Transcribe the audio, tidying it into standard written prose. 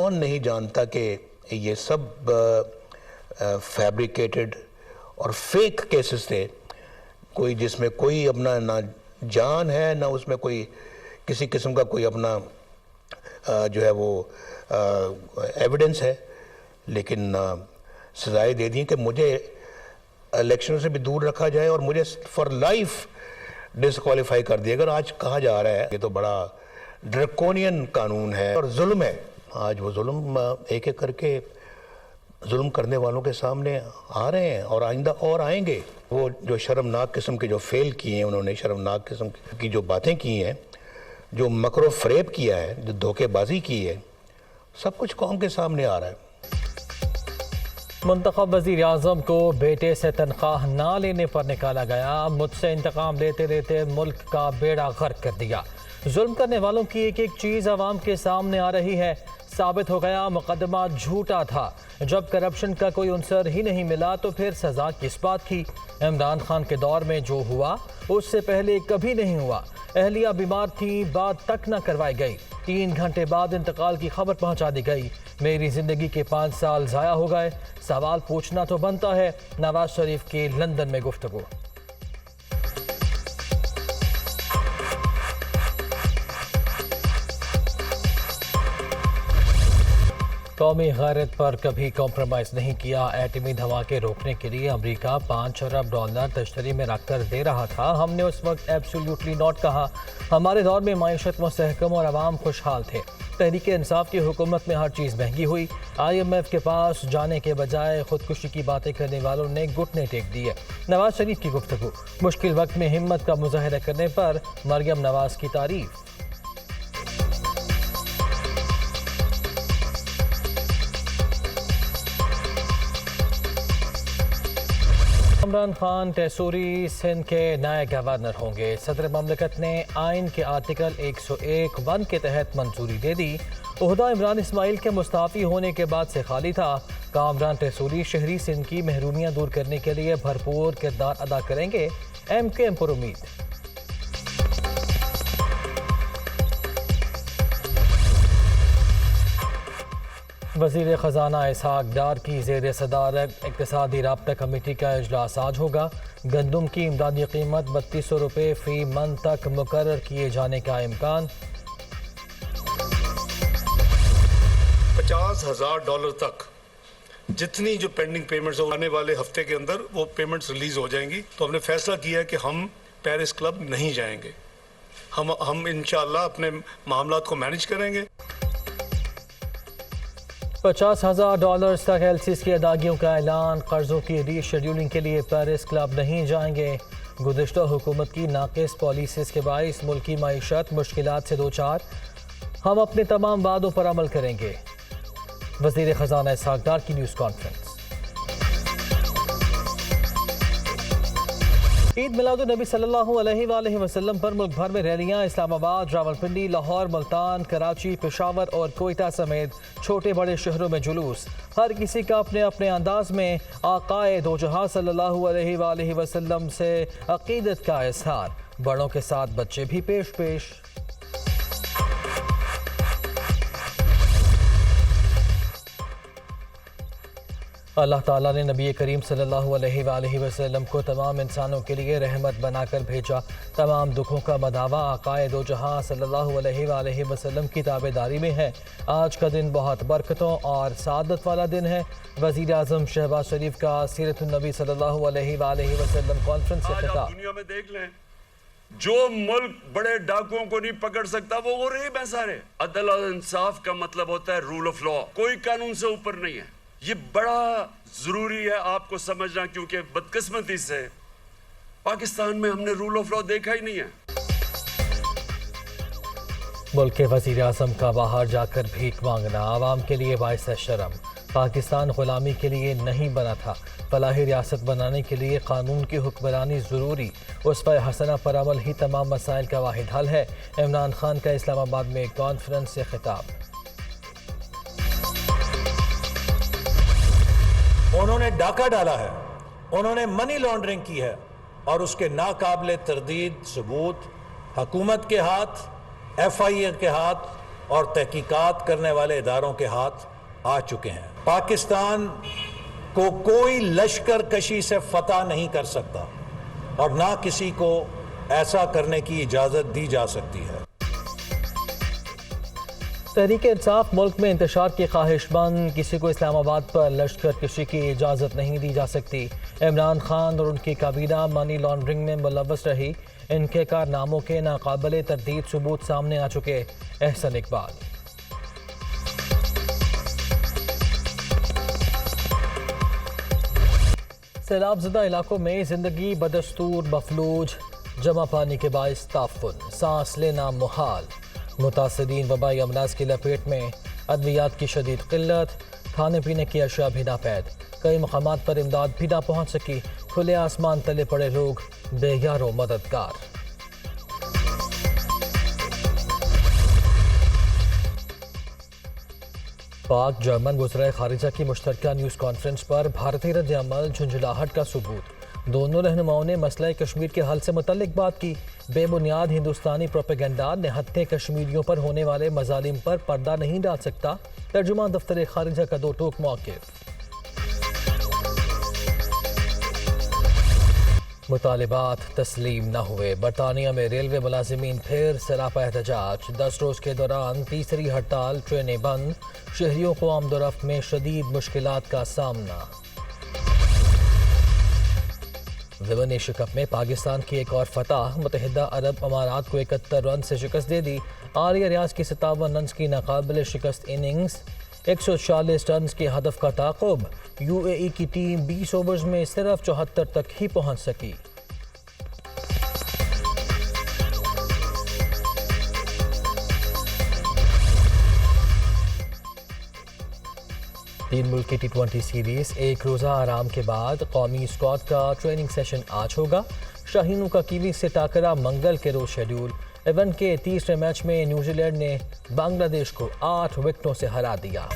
کون نہیں جانتا کہ یہ سب فیبریکیٹڈ اور فیک کیسز تھے، کوئی جس میں کوئی اپنا نہ جان ہے نہ اس میں کوئی کسی قسم کا کوئی اپنا جو ہے وہ ایویڈنس ہے، لیکن سزائیں دے دیں کہ مجھے الیکشن سے بھی دور رکھا جائے اور مجھے فار لائف ڈسکوالیفائی کر دیا۔ اگر آج کہا جا رہا ہے یہ تو بڑا ڈرکونین قانون ہے اور ظلم ہے، آج وہ ظلم ایک ایک کر کے ظلم کرنے والوں کے سامنے آ رہے ہیں اور آئندہ اور آئیں گے۔ وہ جو شرمناک قسم کے جو فیل کیے ہیں، انہوں نے شرمناک قسم کی جو باتیں کی ہیں، جو مکر و فریب کیا ہے، جو دھوکے بازی کی ہے، سب کچھ قوم کے سامنے آ رہا ہے۔ منتخب وزیر اعظم کو بیٹے سے تنخواہ نہ لینے پر نکالا گیا، مجھ سے انتقام لیتے لیتے ملک کا بیڑا غرق کر دیا۔ ظلم کرنے والوں کی ایک ایک چیز عوام کے سامنے آ رہی ہے۔ ثابت ہو گیا مقدمہ جھوٹا تھا۔ جب کرپشن کا کوئی عنصر ہی نہیں ملا تو پھر سزا کس بات کی؟ عمران خان کے دور میں جو ہوا اس سے پہلے کبھی نہیں ہوا۔ اہلیہ بیمار تھی، بات تک نہ کروائی گئی، 3 گھنٹے بعد انتقال کی خبر پہنچا دی گئی۔ میری زندگی کے 5 سال ضائع ہو گئے۔ سوال پوچھنا تو بنتا ہے۔ نواز شریف کی لندن میں گفتگو۔ قومی غیرت پر کبھی کمپرومائز نہیں کیا۔ ایٹمی دھماکے روکنے کے لیے امریکہ $5 ارب تشتری میں رکھ کر دے رہا تھا۔ ہم نے اس وقت ایبسولیوٹلی ناٹ کہا۔ ہمارے دور میں معیشت مستحکم اور عوام خوشحال تھے۔ تحریک انصاف کی حکومت میں ہر چیز مہنگی ہوئی۔ IMF کے پاس جانے کے بجائے خودکشی کی باتیں کرنے والوں نے گھٹنے ٹیک دیے۔ نواز شریف کی گفتگو۔ مشکل وقت میں ہمت کا مظاہرہ کرنے پر مریم نواز کی تعریف۔ عمران خان ٹیسوری سندھ کے نئے گورنر ہوں گے۔ صدر مملکت نے آئین کے آرٹیکل 101(1) کے تحت منظوری دے دی۔ عہدہ عمران اسماعیل کے مستعفی ہونے کے بعد سے خالی تھا۔ کامران ٹیسوری شہری سندھ کی محرومیاں دور کرنے کے لیے بھرپور کردار ادا کریں گے، MKM پر امید۔ وزیر خزانہ اسحاق ڈار کی زیر صدارت اقتصادی رابطہ کمیٹی کا اجلاس آج ہوگا۔ گندم کی امدادی قیمت 3200 روپے فی من تک مقرر کیے جانے کا امکان۔ $50,000 تک جتنی جو پینڈنگ پیمنٹس آنے والے ہفتے کے اندر وہ پیمنٹس ریلیز ہو جائیں گی۔ تو ہم نے فیصلہ کیا ہے کہ ہم پیرس کلب نہیں جائیں گے۔ ہم انشاءاللہ اپنے معاملات کو مینج کریں گے۔ $50,000 تک LCs کی ادائیگیوں کا اعلان۔ قرضوں کی ری شیڈولنگ کے لیے پیرس کلب نہیں جائیں گے۔ گزشتہ حکومت کی ناقص پالیسیز کے باعث ملکی معیشت مشکلات سے دوچار، ہم اپنے تمام وعدوں پر عمل کریں گے۔ وزیر خزانہ اسحاق ڈار کی نیوز کانفرنس۔ عید میلاد النبی صلی اللہ علیہ وآلہ وسلم پر ملک بھر میں ریلیاں۔ اسلام آباد، راولپنڈی، لاہور، ملتان، کراچی، پشاور اور کوئٹہ سمیت چھوٹے بڑے شہروں میں جلوس۔ ہر کسی کا اپنے اپنے انداز میں آقائے دو جہاں صلی اللہ علیہ وآلہ وسلم سے عقیدت کا اظہار۔ بڑوں کے ساتھ بچے بھی پیش۔ اللہ تعالیٰ نے نبی کریم صلی اللہ علیہ وآلہ وسلم کو تمام انسانوں کے لیے رحمت بنا کر بھیجا۔ تمام دکھوں کا مداوا آقائے دو جہاں صلی اللہ علیہ وآلہ وسلم کی تابعداری میں ہے۔ آج کا دن بہت برکتوں اور سعادت والا دن ہے۔ وزیر اعظم شہباز شریف کا سیرت النبی صلی اللہ علیہ وآلہ وسلم کانفرنس سے خطاب۔ دنیا میں دیکھ لیں، جو ملک بڑے ڈاکوؤں کو نہیں پکڑ سکتا وہ غریب ہیں سارے۔ عدل اور انصاف کا مطلب ہوتا ہے رول آف لا۔ کوئی قانون سے اوپر نہیں ہے۔ یہ بڑا ضروری ہے آپ کو سمجھنا، کیونکہ بدقسمتی سے پاکستان میں ہم نے رول آف لا دیکھا ہی نہیں ہے۔ ملک کے وزیر اعظم کا باہر جا کر بھیک مانگنا عوام کے لیے باعث شرم۔ پاکستان غلامی کے لیے نہیں بنا تھا۔ فلاحی ریاست بنانے کے لیے قانون کی حکمرانی ضروری۔ اسوہ حسنہ پر عمل ہی تمام مسائل کا واحد حل ہے۔ عمران خان کا اسلام آباد میں کانفرنس سے خطاب۔ انہوں نے ڈاکہ ڈالا ہے، انہوں نے منی لانڈرنگ کی ہے، اور اس کے ناقابل تردید ثبوت حکومت کے ہاتھ، FIA کے ہاتھ اور تحقیقات کرنے والے اداروں کے ہاتھ آ چکے ہیں۔ پاکستان کو کوئی لشکر کشی سے فتح نہیں کر سکتا اور نہ کسی کو ایسا کرنے کی اجازت دی جا سکتی ہے۔ تحریک انصاف ملک میں انتشار کی خواہش مند، کسی کو اسلام آباد پر لشکر کشی کی اجازت نہیں دی جا سکتی۔ عمران خان اور ان کی کابینہ منی لانڈرنگ میں ملوث رہی، ان کے کارناموں کے ناقابل تردید ثبوت سامنے آ چکے۔ احسن اقبال۔ سیلاب زدہ علاقوں میں زندگی بدستور مفلوج، جمع پانی کے باعث تعفن، سانس لینا محال، متاثرین وبائی امراض کی لپیٹ میں، ادویات کی شدید قلت، کھانے پینے کی اشیاء بھی ناپید، کئی مقامات پر امداد بھی نہ پہنچ سکی، کھلے آسمان تلے پڑے لوگ بے یار و مددگار۔ پاک جرمن وزرائے خارجہ کی مشترکہ نیوز کانفرنس پر بھارتی رد عمل جھنجھلاہٹ کا ثبوت۔ دونوں رہنماؤں نے مسئلہ کشمیر کے حل سے متعلق بات کی۔ بے بنیاد ہندوستانی پروپیگنڈا نہتے کشمیریوں پر ہونے والے مظالم پر پردہ نہیں ڈال سکتا، ترجمان دفتر خارجہ کا دو ٹوک موقف۔ مطالبات تسلیم نہ ہوئے، برطانیہ میں ریلوے ملازمین پھر سراپا احتجاج، 10 روز کے دوران تیسری ہڑتال، ٹرینیں بند، شہریوں کو آمد و رفت میں شدید مشکلات کا سامنا۔ ویمن ایشیا کپ میں پاکستان کی ایک اور فتح، متحدہ عرب امارات کو 71 رن سے شکست دے دی۔ عالیہ ریاض کی 57 رنز کی ناقابل شکست اننگز، 140 رنز کے ہدف کا تعاقب، یو اے ای کی ٹیم 20 اوورز میں صرف 74 تک ہی پہنچ سکی۔ تین ملکی ٹی20 سیریز ایک روزہ آرام کے بعد قومی اسکواڈ کا ٹریننگ سیشن آج ہوگا۔ شاہینوں کا کیوی سے ٹاکرا منگل کے روز شیڈول۔ ایونٹ کے تیسرے میچ میں نیوزی لینڈ نے بنگلہ دیش کو 8 وکٹوں سے ہرا دیا۔